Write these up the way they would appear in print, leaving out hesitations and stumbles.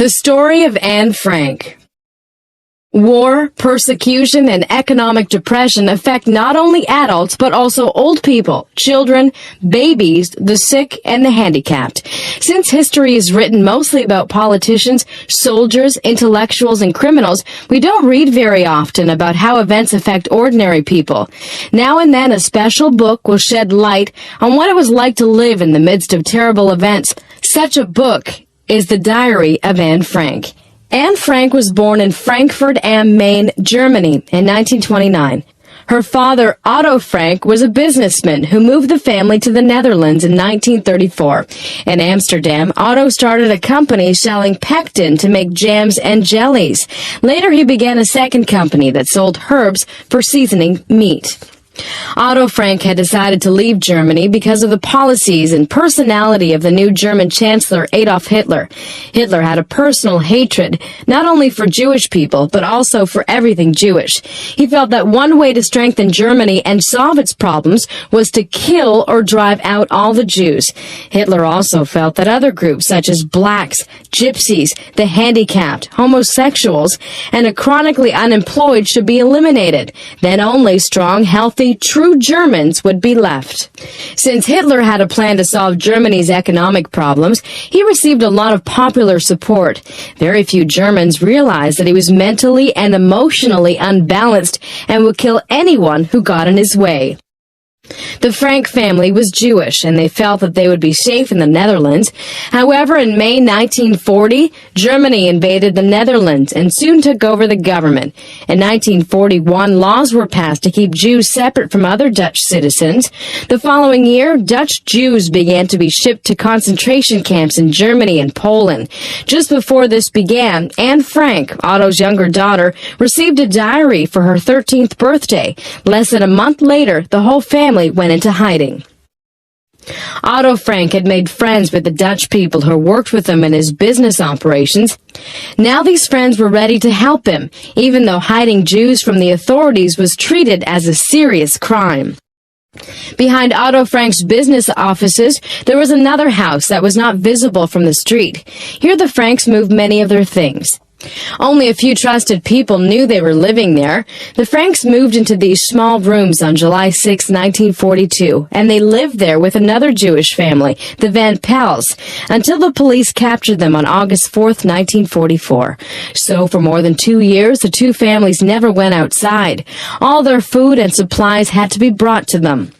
The story of Anne Frank. War, persecution, and economic depression affect not only adults, but also old people, children, babies, the sick, and the handicapped. Since history is written mostly about politicians, soldiers, intellectuals, and criminals, we don't read very often about how events affect ordinary people. Now and then, a special book will shed light on what it was like to live in the midst of terrible events. Such a book is The Diary of Anne Frank. Anne Frank was born in Frankfurt am Main, Germany in 1929. Her father, Otto Frank, was a businessman who moved the family to the Netherlands in 1934. In Amsterdam, Otto started a company selling pectin to make jams and jellies. Later, he began a second company that sold herbs for seasoning meat. Otto Frank had decided to leave Germany because of the policies and personality of the new German Chancellor Adolf Hitler. Hitler had a personal hatred, not only for Jewish people, but also for everything Jewish. He felt that one way to strengthen Germany and solve its problems was to kill or drive out all the Jews. Hitler also felt that other groups such as blacks, gypsies, the handicapped, homosexuals, and the chronically unemployed should be eliminated. Then only strong, healthy, true Germans would be left. Since Hitler had a plan to solve Germany's economic problems, he received a lot of popular support. Very few Germans realized that he was mentally and emotionally unbalanced and would kill anyone who got in his way. The Frank family was Jewish, and they felt that they would be safe in the Netherlands. However, in May 1940, Germany invaded the Netherlands and soon took over the government. In 1941, laws were passed to keep Jews separate from other Dutch citizens. The following year, Dutch Jews began to be shipped to concentration camps in Germany and Poland. Just before this began, Anne Frank, Otto's younger daughter, received a diary for her 13th birthday. Less than a month later, the whole family went into hiding. Otto Frank had made friends with the Dutch people who worked with him in his business operations. Now these friends were ready to help him, even though hiding Jews from the authorities was treated as a serious crime. Behind Otto Frank's business offices, there was another house that was not visible from the street. Here the Franks moved many of their things. Only a few trusted people knew they were living there. The Franks moved into these small rooms on July 6, 1942, and they lived there with another Jewish family, the Van Pels, until the police captured them on August 4, 1944. So for more than 2 years, the two families never went outside. All their food and supplies had to be brought to them.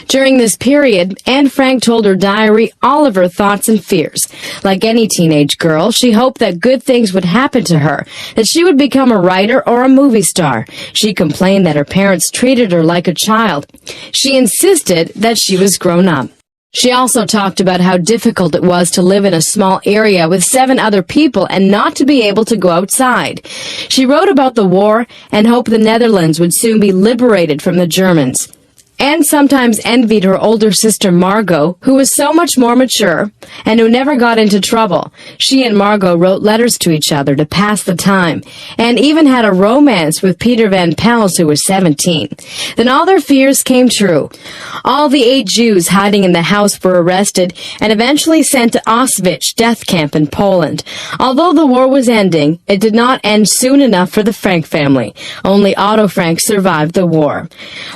During this period, Anne Frank told her diary all of her thoughts and fears. Like any teenage girl, she hoped that good things would happen to her, that she would become a writer or a movie star. She complained that her parents treated her like a child. She insisted that she was grown up. She also talked about how difficult it was to live in a small area with 7 other people and not to be able to go outside. She wrote about the war and hoped the Netherlands would soon be liberated from the Germans. Anne sometimes envied her older sister Margot, who was so much more mature and who never got into trouble. She and Margot wrote letters to each other to pass the time, and even had a romance with Peter Van Pels, who was 17. Then all their fears came true. All the 8 Jews hiding in the house were arrested and eventually sent to Auschwitz death camp in Poland. Although the war was ending, it did not end soon enough for the Frank family. Only Otto Frank survived the war.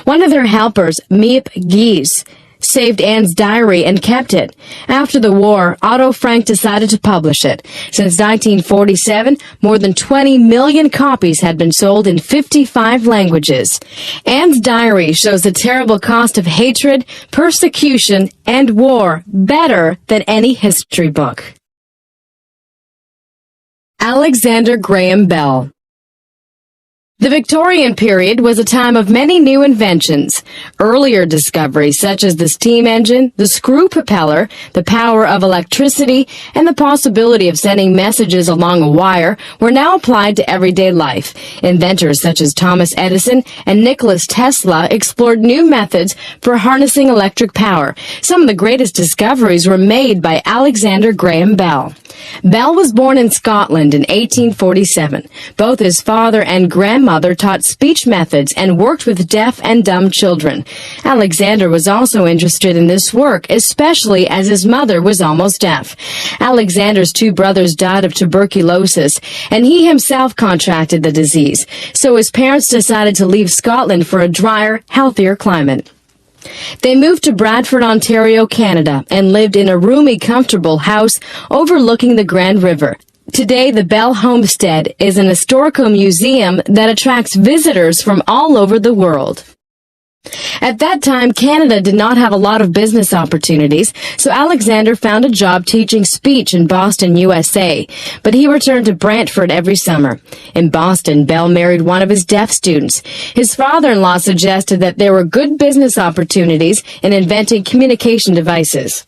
One of their helpers, Miep Gies, saved Anne's diary and kept it. After the war, Otto Frank decided to publish it. Since 1947, more than 20 million copies had been sold in 55 languages. Anne's diary shows the terrible cost of hatred, persecution, and war better than any history book. Alexander Graham Bell. The Victorian period was a time of many new inventions. Earlier discoveries such as the steam engine, the screw propeller, the power of electricity, and the possibility of sending messages along a wire were now applied to everyday life. Inventors such as Thomas Edison and Nikola Tesla explored new methods for harnessing electric power. Some of the greatest discoveries were made by Alexander Graham Bell. Bell was born in Scotland in 1847. Both his father and grandmother grandmother taught speech methods and worked with deaf and dumb children. Alexander was also interested in this work, especially as his mother was almost deaf. Alexander's two brothers died of tuberculosis, and he himself contracted the disease, so his parents decided to leave Scotland for a drier, healthier climate. They moved to Bradford, Ontario, Canada, and lived in a roomy, comfortable house overlooking the Grand River. Today, the Bell Homestead is an historical museum that attracts visitors from all over the world. At that time, Canada did not have a lot of business opportunities, so Alexander found a job teaching speech in Boston, USA, but he returned to Brantford every summer. In Boston, Bell married one of his deaf students. His father-in-law suggested that there were good business opportunities in inventing communication devices.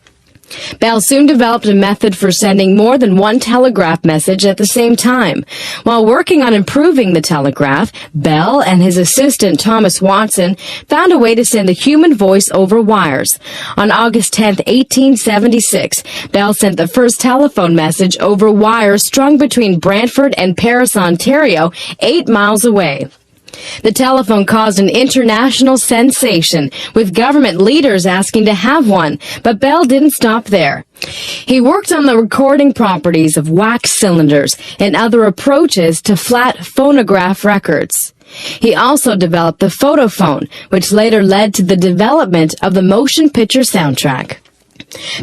Bell soon developed a method for sending more than one telegraph message at the same time. While working on improving the telegraph, Bell and his assistant Thomas Watson found a way to send the human voice over wires. On August 10, 1876, Bell sent the first telephone message over wires strung between Brantford and Paris, Ontario, 8 miles away. The telephone caused an international sensation, with government leaders asking to have one, but Bell didn't stop there. He worked on the recording properties of wax cylinders and other approaches to flat phonograph records. He also developed the photophone, which later led to the development of the motion picture soundtrack.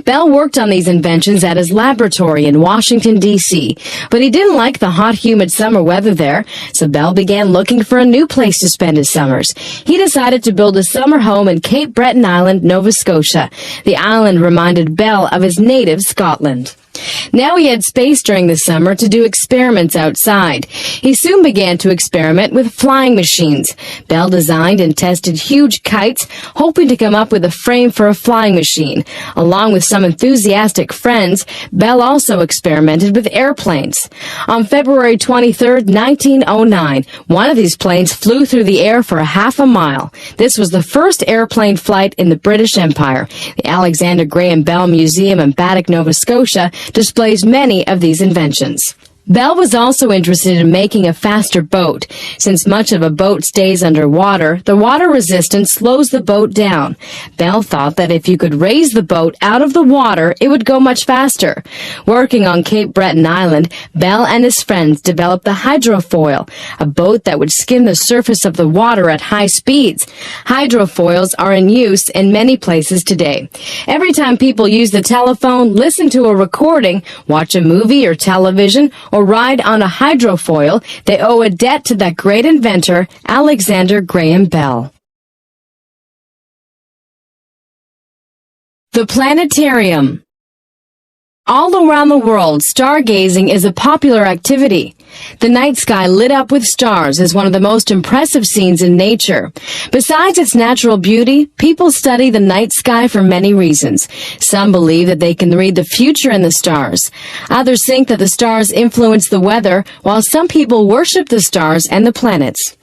Bell worked on these inventions at his laboratory in Washington, D.C., but he didn't like the hot, humid summer weather there, so Bell began looking for a new place to spend his summers. He decided to build a summer home in Cape Breton Island, Nova Scotia. The island reminded Bell of his native Scotland. Now he had space during the summer to do experiments outside. He soon began to experiment with flying machines. Bell designed and tested huge kites, hoping to come up with a frame for a flying machine. Along with some enthusiastic friends, Bell also experimented with airplanes. On February 23, 1909, one of these planes flew through the air for half a mile. This was the first airplane flight in the British Empire. The Alexander Graham Bell Museum in Baddeck, Nova Scotia, displays many of these inventions. Bell was also interested in making a faster boat. Since much of a boat stays underwater, the water resistance slows the boat down. Bell thought that if you could raise the boat out of the water, it would go much faster. Working on Cape Breton Island, Bell and his friends developed the hydrofoil, a boat that would skim the surface of the water at high speeds. Hydrofoils are in use in many places today. Every time people use the telephone, listen to a recording, watch a movie or television, or ride on a hydrofoil, they owe a debt to that great inventor, Alexander Graham Bell. The planetarium. All around the world, stargazing is a popular activity. The night sky lit up with stars is one of the most impressive scenes in nature. Besides its natural beauty, people study the night sky for many reasons. Some believe that they can read the future in the stars. Others think that the stars influence the weather, while some people worship the stars and the planets.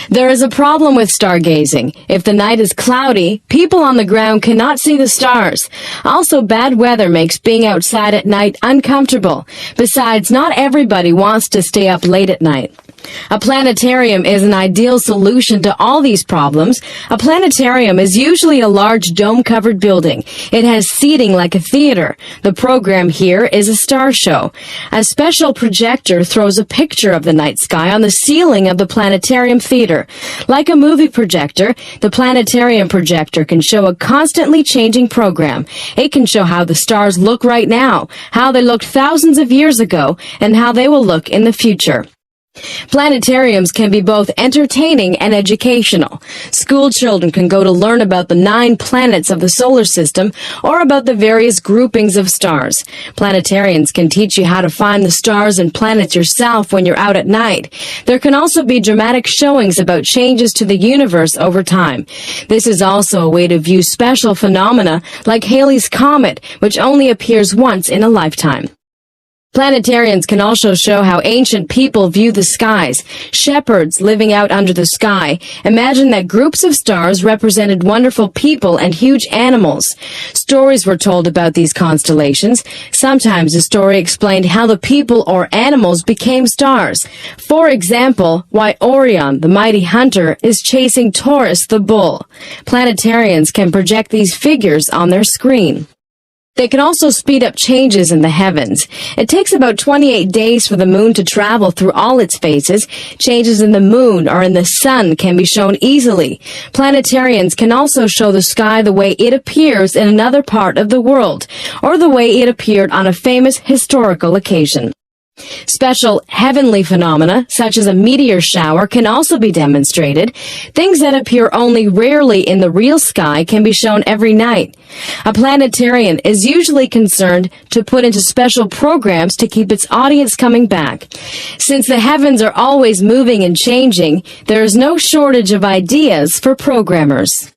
There is a problem with stargazing. If the night is cloudy, people on the ground cannot see the stars. Also, bad weather makes being outside at night uncomfortable. Besides, not everybody wants to stay up late at night. A planetarium is an ideal solution to all these problems. A planetarium is usually a large dome-covered building. It has seating like a theater. The program here is a star show. A special projector throws a picture of the night sky on the ceiling of the planetarium theater. Like a movie projector, the planetarium projector can show a constantly changing program. It can show how the stars look right now, how they looked thousands of years ago, and how they will look in the future. Planetariums can be both entertaining and educational. School children can go to learn about the 9 planets of the solar system or about the various groupings of stars. Planetarians can teach you how to find the stars and planets yourself when you're out at night. There can also be dramatic showings about changes to the universe over time. This is also a way to view special phenomena like Halley's Comet, which only appears once in a lifetime. Planetarians can also show how ancient people view the skies. Shepherds living out under the sky imagined that groups of stars represented wonderful people and huge animals. Stories were told about these constellations. Sometimes a story explained how the people or animals became stars. For example, why Orion, the mighty hunter, is chasing Taurus, the bull. Planetarians can project these figures on their screen. They can also speed up changes in the heavens. It takes about 28 days for the moon to travel through all its phases. Changes in the moon or in the sun can be shown easily. Planetarians can also show the sky the way it appears in another part of the world, or the way it appeared on a famous historical occasion. Special heavenly phenomena, such as a meteor shower, can also be demonstrated. Things that appear only rarely in the real sky can be shown every night. A planetarian is usually concerned to put into special programs to keep its audience coming back. Since the heavens are always moving and changing, there is no shortage of ideas for programmers.